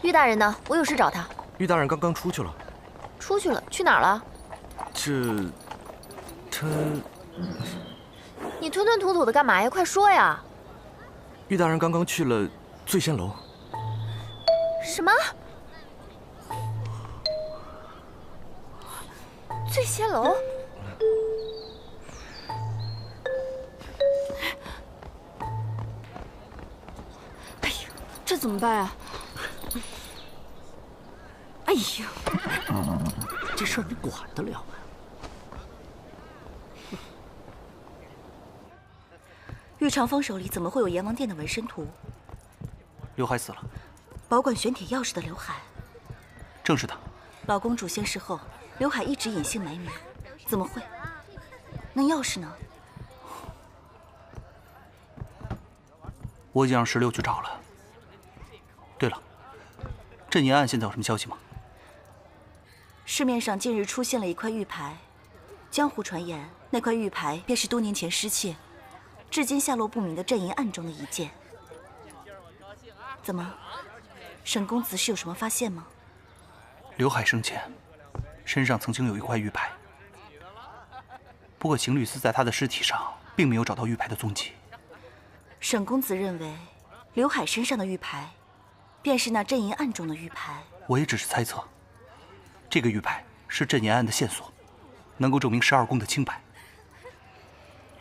玉大人呢？我有事找他。玉大人刚刚出去了。出去了？去哪儿了？他……你吞吞吐吐的干嘛呀？快说呀！玉大人刚刚去了醉仙楼。什么？醉仙楼？哎呀，这怎么办啊？哎呀，这事儿你管得了吗？玉长风手里怎么会有阎王殿的纹身图？刘海死了，保管玄铁钥匙的刘海，正是他。老公主仙逝后，刘海一直隐姓埋名，怎么会？那钥匙呢？我已经让16去找了。对了，镇银案现在有什么消息吗？市面上近日出现了一块玉牌，江湖传言那块玉牌便是多年前失窃，至今下落不明的镇银案中的一件。怎么，沈公子是有什么发现吗？刘海生前身上曾经有一块玉牌，不过邢律师在他的尸体上并没有找到玉牌的踪迹。沈公子认为，刘海身上的玉牌，便是那镇银案中的玉牌。我也只是猜测。这个玉牌是镇银案的线索，能够证明12宫的清白。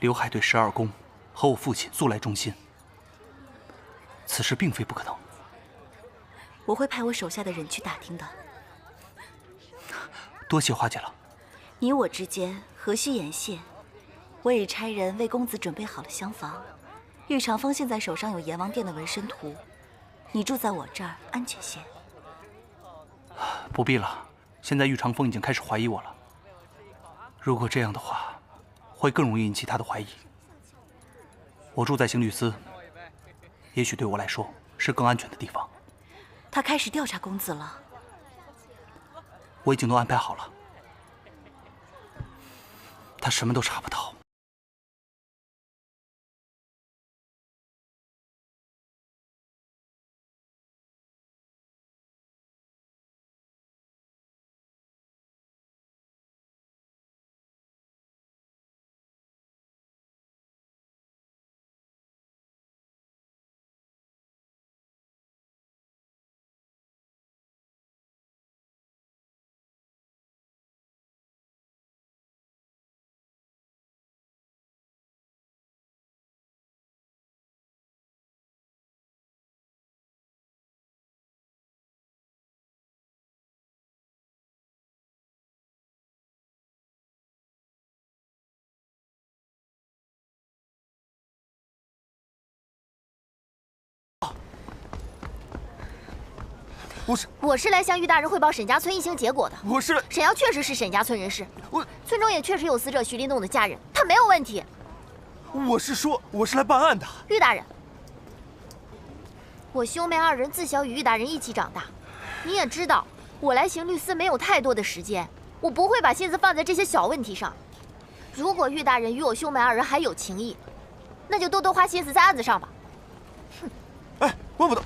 刘海对12宫和我父亲素来忠心，此事并非不可能。我会派我手下的人去打听的。多谢花姐了。你我之间何须言谢？我已差人为公子准备好了厢房。玉长风现在手上有阎王殿的纹身图，你住在我这儿安全些。不必了。现在玉长风已经开始怀疑我了，如果这样的话，会更容易引起他的怀疑。我住在邢律司，也许对我来说是更安全的地方。他开始调查公子了，我已经都安排好了，他什么都查不到。我是来向玉大人汇报沈家村一行结果的。沈瑶确实是沈家村人士，村中也确实有死者徐林栋的家人，他没有问题。我是来办案的。玉大人，我兄妹2人自小与玉大人一起长大，你也知道，我来邢律司没有太多的时间，我不会把心思放在这些小问题上。如果玉大人与我兄妹2人还有情谊，那就多多花心思在案子上吧。哼！哎，问不得。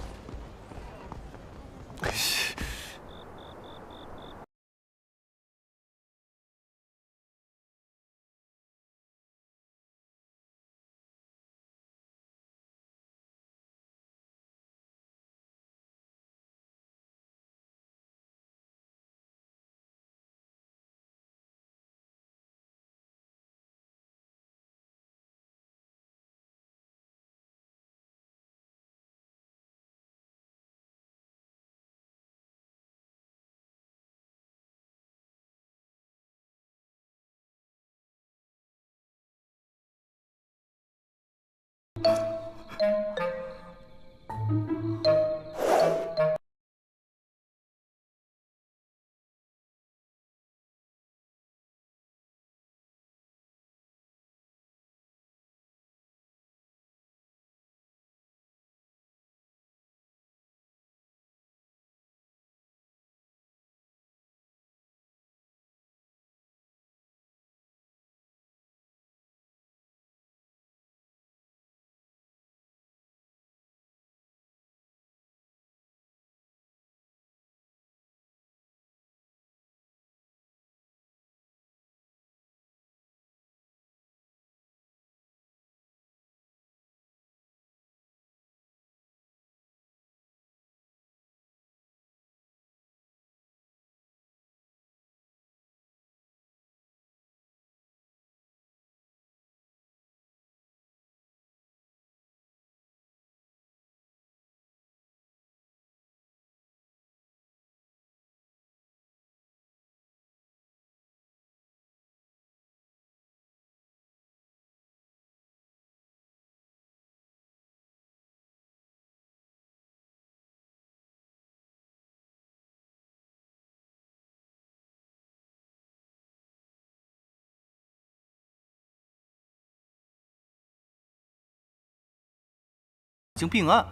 经并案。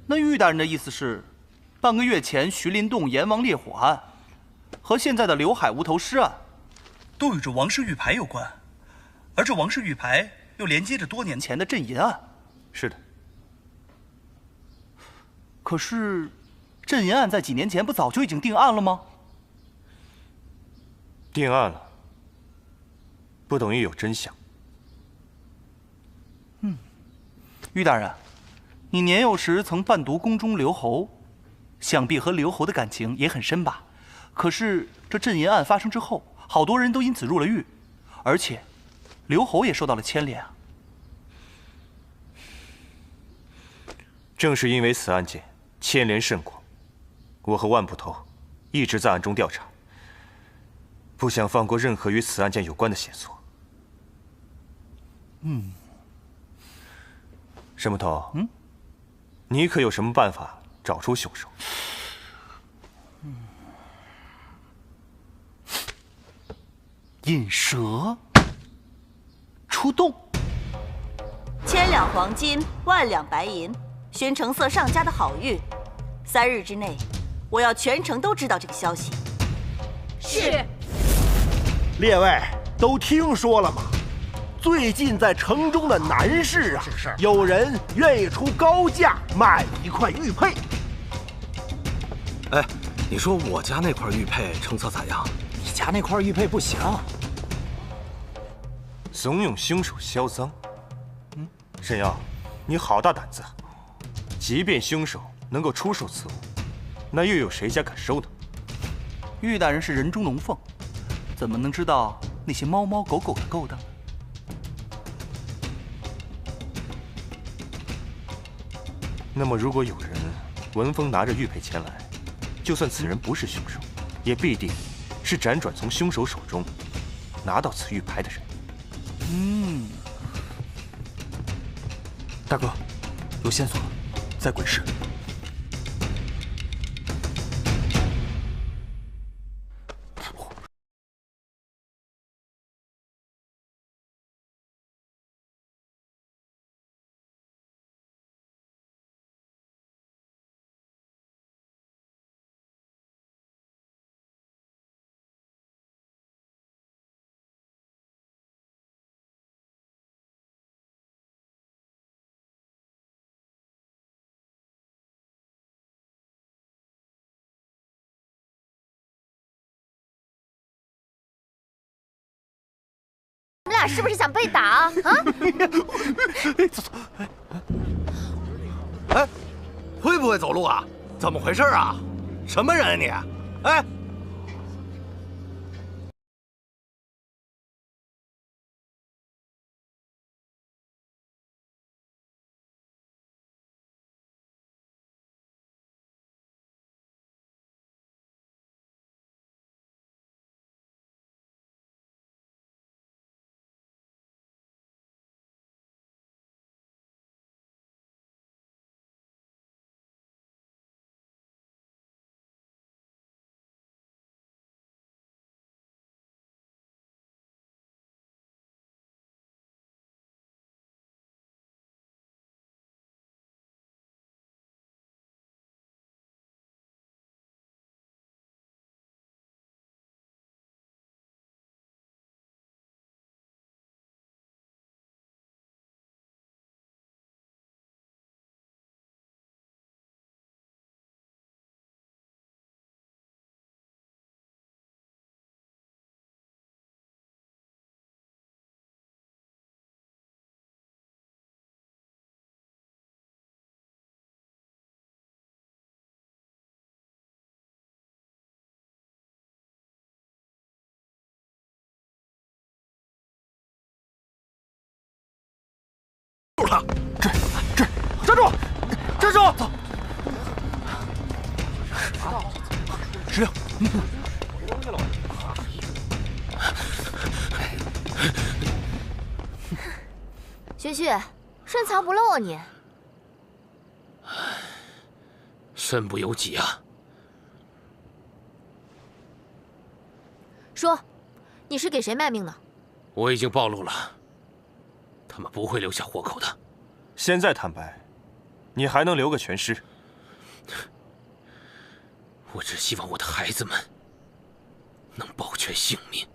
那玉大人的意思是，半个月前徐林洞阎王烈火案和现在的刘海无头尸案，都与这王氏玉牌有关，而这王氏玉牌又连接着多年前的镇银案。是的。可是，镇银案在几年前不早就已经定案了吗？定案了，不等于有真相。玉大人，你年幼时曾伴读宫中刘侯，想必和刘侯的感情也很深吧？可是这镇银案发生之后，好多人都因此入了狱，而且刘侯也受到了牵连啊。正是因为此案件牵连甚广，我和万捕头一直在暗中调查，不想放过任何与此案件有关的线索。沈捕头，你可有什么办法找出凶手？引蛇出洞，1000两黄金，10000两白银，宣成色上家的好玉。3日之内，我要全城都知道这个消息。是。列位都听说了吗？最近在城中的南市啊，有人愿意出高价买一块玉佩。哎，你说我家那块玉佩成色咋样？你家那块玉佩不行。怂恿凶手销赃。沈耀，你好大胆子啊！即便凶手能够出售此物，那又有谁家敢收呢？玉大人是人中龙凤，怎么能知道那些猫猫狗狗的勾当？那么，如果有人闻风拿着玉佩前来，就算此人不是凶手，也必定是辗转从凶手手中拿到此玉牌的人。大哥，有线索了，在鬼市。你们俩是不是想被打啊？哎，会不会走路啊？怎么回事啊？什么人啊你？哎，了，这，站住！站住！走。石榴，学旭，深藏不露啊你。身不由己啊。说，你是给谁卖命呢？我已经暴露了，他们不会留下活口的。现在坦白，你还能留个全尸？我只希望我的孩子们能保全性命。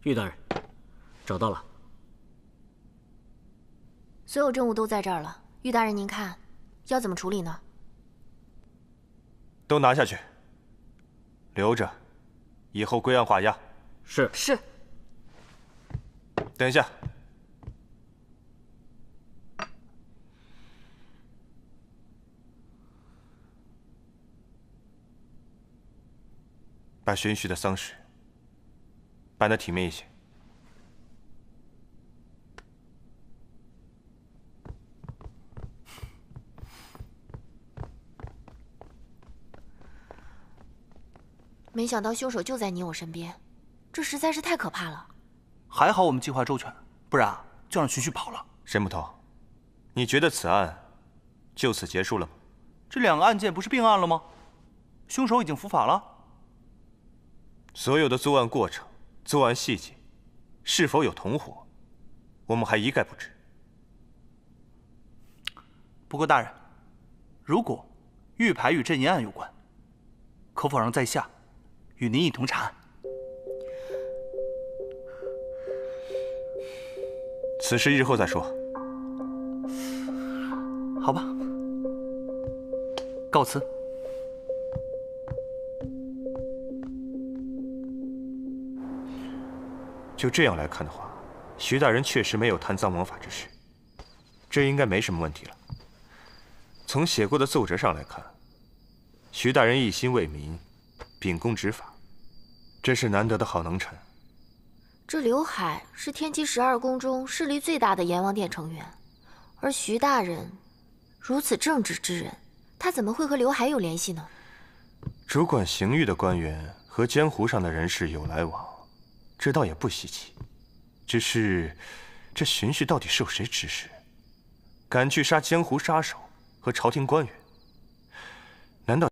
玉大人，找到了。所有证物都在这儿了，玉大人，您看要怎么处理呢？都拿下去，留着，以后归案画押。是。是。等一下，把荀彧的丧事办得体面一些。没想到凶手就在你我身边，这实在是太可怕了。还好我们计划周全，不然就让荀彧跑了。沈捕头，你觉得此案就此结束了吗？这两个案件不是并案了吗？凶手已经伏法了。所有的作案过程、作案细节，是否有同伙，我们还一概不知。不过大人，如果玉牌与镇银案有关，可否让在下与您一同查案？此事日后再说。好吧，告辞。就这样来看的话，徐大人确实没有贪赃枉法之事，这应该没什么问题了。从写过的奏折上来看，徐大人一心为民，秉公执法，真是难得的好能臣。这刘海是天齐12宫中势力最大的阎王殿成员，而徐大人如此正直之人，他怎么会和刘海有联系呢？主管刑狱的官员和江湖上的人士有来往，这倒也不稀奇。只是，这荀彧到底受谁指使，敢去杀江湖杀手和朝廷官员？难道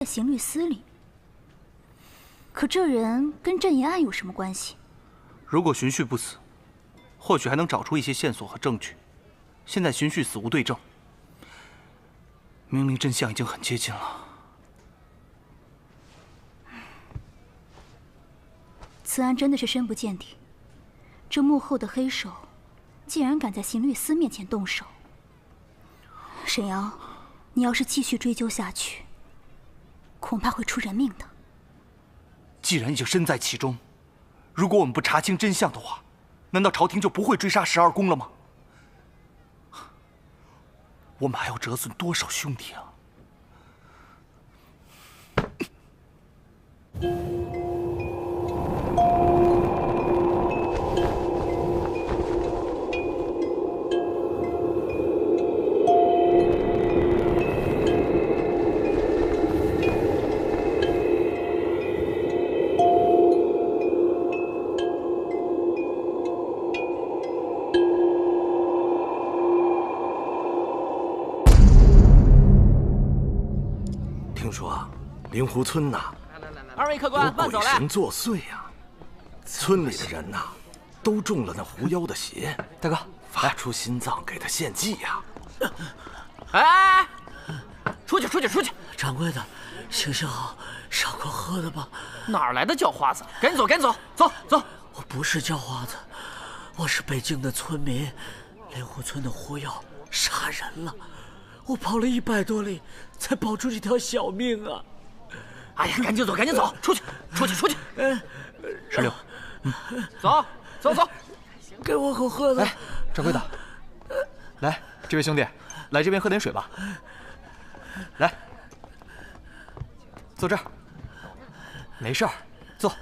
刑律司里。可这人跟镇银案有什么关系？如果荀彧不死，或许还能找出一些线索和证据。现在荀彧死无对证，明明真相已经很接近了。此案真的是深不见底，这幕后的黑手，竟然敢在刑律司面前动手。沈阳，你要是继续追究下去，恐怕会出人命的。既然已经身在其中，如果我们不查清真相的话，难道朝廷就不会追杀12公了吗？我们还要折损多少兄弟啊！听说灵湖村呐，二位客官，慢走有鬼神作祟呀！村里的人呐，都中了那狐妖的邪。大哥，发出心脏给他献祭呀！哎，出去，出去，出去！掌柜的，行行好，少给我喝的吧。哪儿来的叫花子？赶紧走，赶紧走，走走！我不是叫花子，我是北京的村民。灵湖村的狐妖杀人了，我跑了100多里才保住这条小命啊！哎呀，赶紧走，赶紧走，出去，出去，出去石榴，走，走走，给我口喝的。哎，掌柜的，来，这位兄弟，来这边喝点水吧。来，坐这儿。没事儿，坐。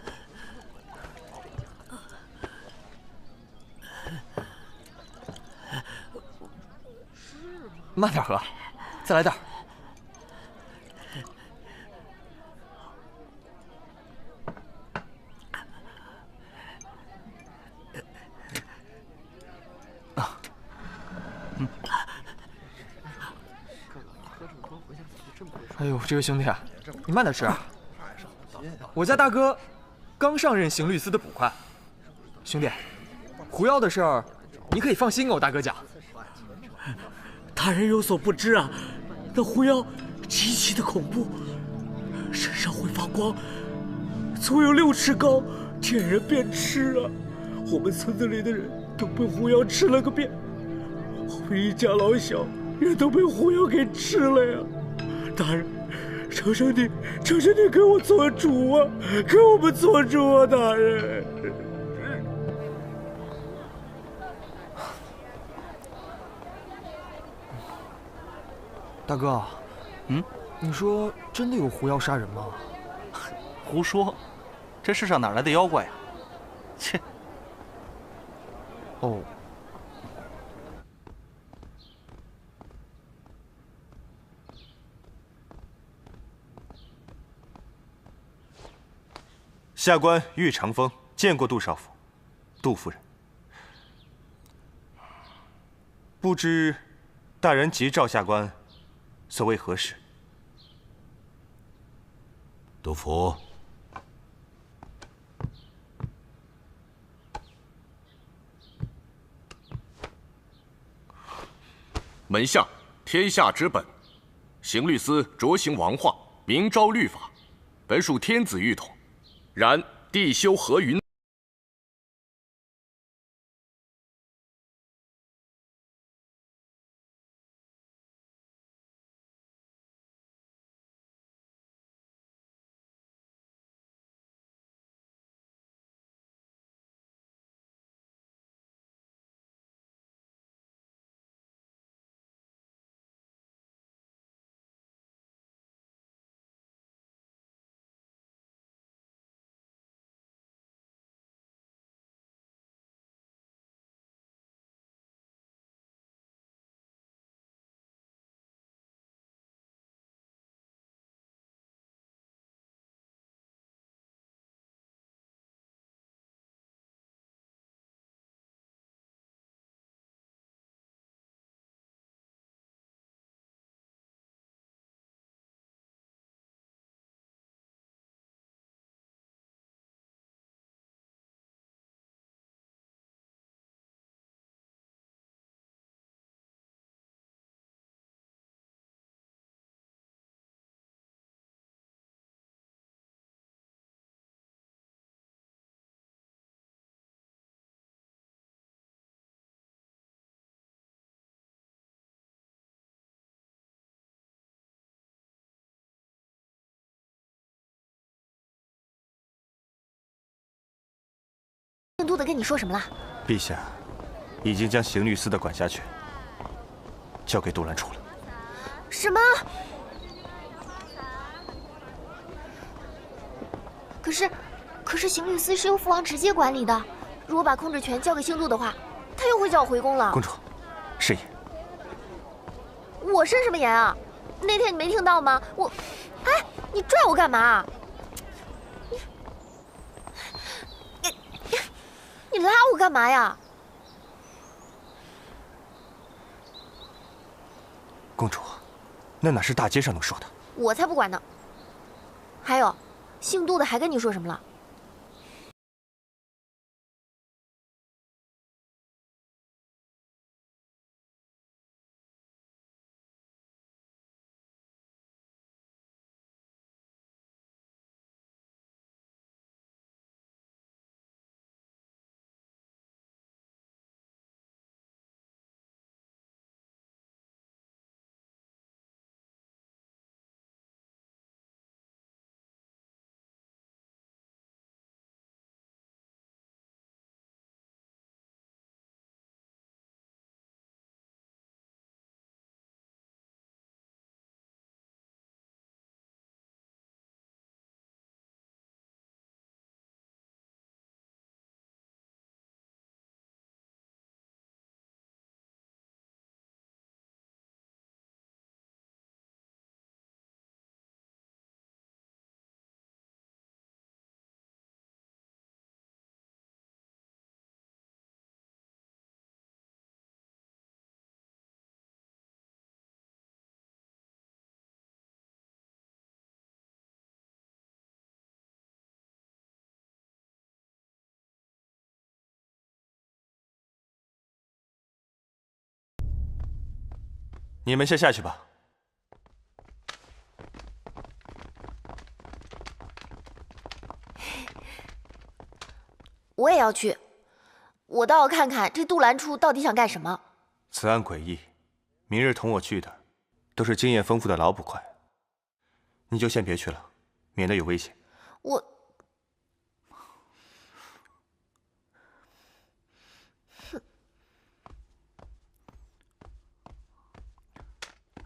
慢点喝，再来点儿。哎呦，这位兄弟啊，你慢点吃啊！我家大哥刚上任刑律司的捕快。兄弟，狐妖的事儿，你可以放心跟我大哥讲。他人有所不知啊，那狐妖极其的恐怖，身上会发光，足有6尺高，见人便吃啊！我们村子里的人都被狐妖吃了个遍，我们一家老小也都被狐妖给吃了呀！大人，求求你，求求你给我做主啊，给我们做主啊，大人！大哥，你说真的有狐妖杀人吗？胡说，这世上哪来的妖怪呀？切！哦。下官玉长风见过杜少府，杜夫人。不知大人急召下官，所谓何事？杜甫，门下天下之本，刑律司着行王化，明昭律法，本属天子御统。然地修何云？都的跟你说什么了？陛下已经将刑律司的管辖权交给杜兰初了。什么？可是刑律司是由父王直接管理的，如果把控制权交给星度的话，他又会叫我回宫了。公主，慎言。我慎什么言啊？那天你没听到吗？哎，你拽我干嘛？你拉我干嘛呀？公主，那哪是大街上能说的？我才不管呢。还有，姓杜的还跟你说什么了？你们先下去吧。我也要去，我倒要看看这杜兰初到底想干什么。此案诡异，明日同我去的都是经验丰富的老捕快，你就先别去了，免得有危险。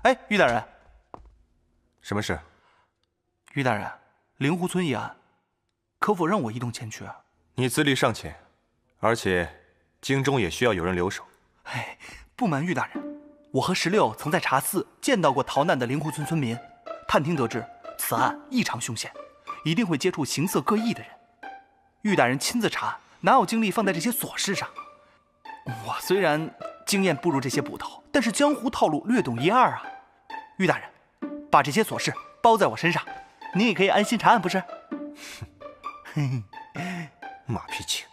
哎，于大人，什么事？于大人，灵狐村一案，可否让我一同前去啊？你资历尚浅，而且京中也需要有人留守。哎，不瞒于大人，我和16曾在茶寺见到过逃难的灵狐村村民，探听得知此案异常凶险，一定会接触形色各异的人。于大人亲自查，哪有精力放在这些琐事上？我虽然经验不如这些捕头，但是江湖套路略懂一二啊。于大人，把这些琐事包在我身上，您也可以安心查案，不是？马屁精。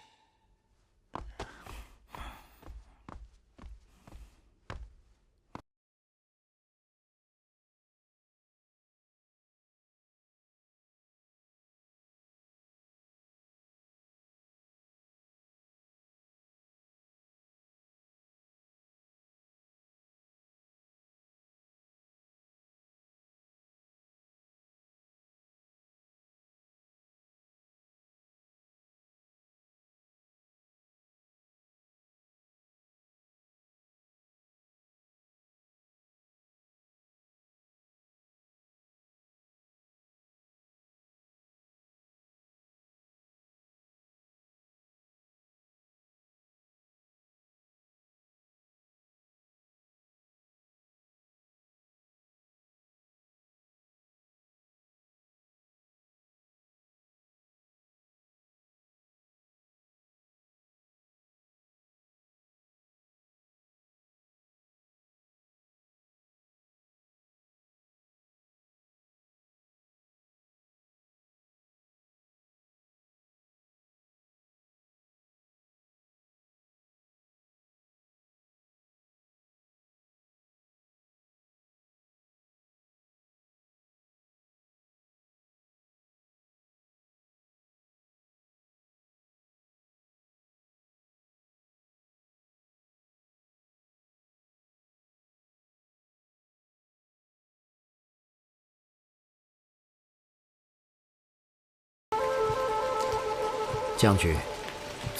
将军，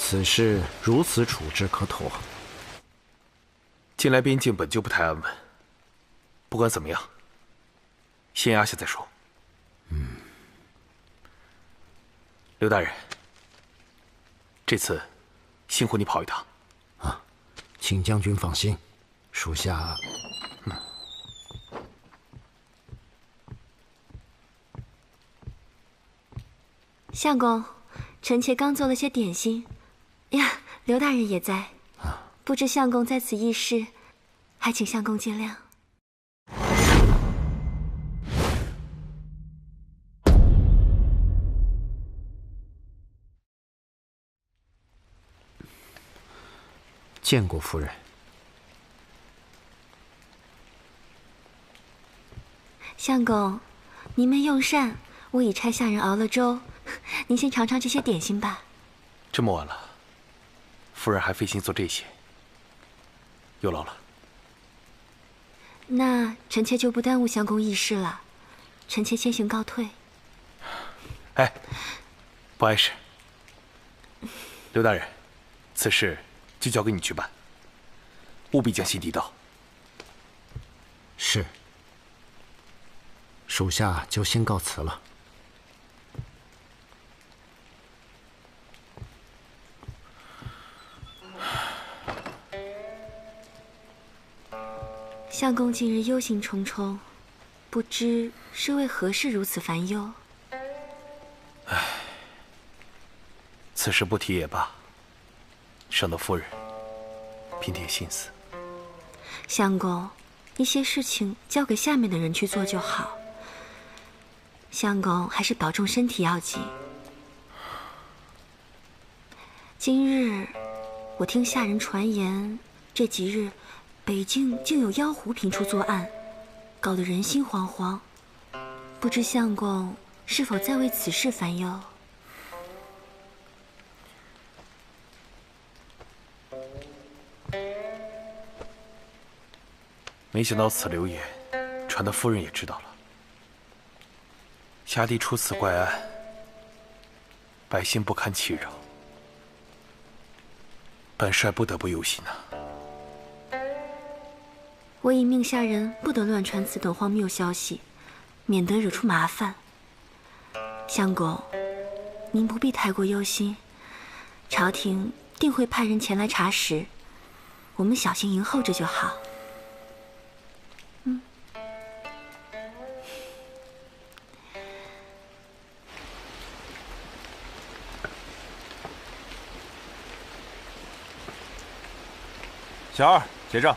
此事如此处置可妥？近来边境本就不太安稳，不管怎么样，先压下再说。刘大人，这次辛苦你跑一趟。请将军放心，属下。相公，臣妾刚做了些点心。呀，刘大人也在，不知相公在此议事，还请相公见谅。见过夫人。相公，您们用膳，我已差下人熬了粥，您先尝尝这些点心吧。这么晚了，夫人还费心做这些，有劳了。那臣妾就不耽误相公议事了，臣妾先行告退。哎，不碍事。刘大人，此事就交给你去办，务必将信递到。是。属下就先告辞了。相公近日忧心忡忡，不知是为何事如此烦忧？唉，此事不提也罢，省得夫人平添心思。相公，一些事情交给下面的人去做就好。相公还是保重身体要紧。今日我听下人传言，这几日北境竟有妖狐频出作案，搞得人心惶惶。不知相公是否在为此事烦忧？没想到此流言传到夫人也知道了。辖地出此怪案，百姓不堪其扰，本帅不得不忧心呐。我已命下人不得乱传此等荒谬消息，免得惹出麻烦。相公，您不必太过忧心，朝廷定会派人前来查实，我们小心迎候着就好。小二，结账。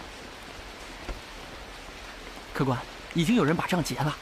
客官，已经有人把账结了。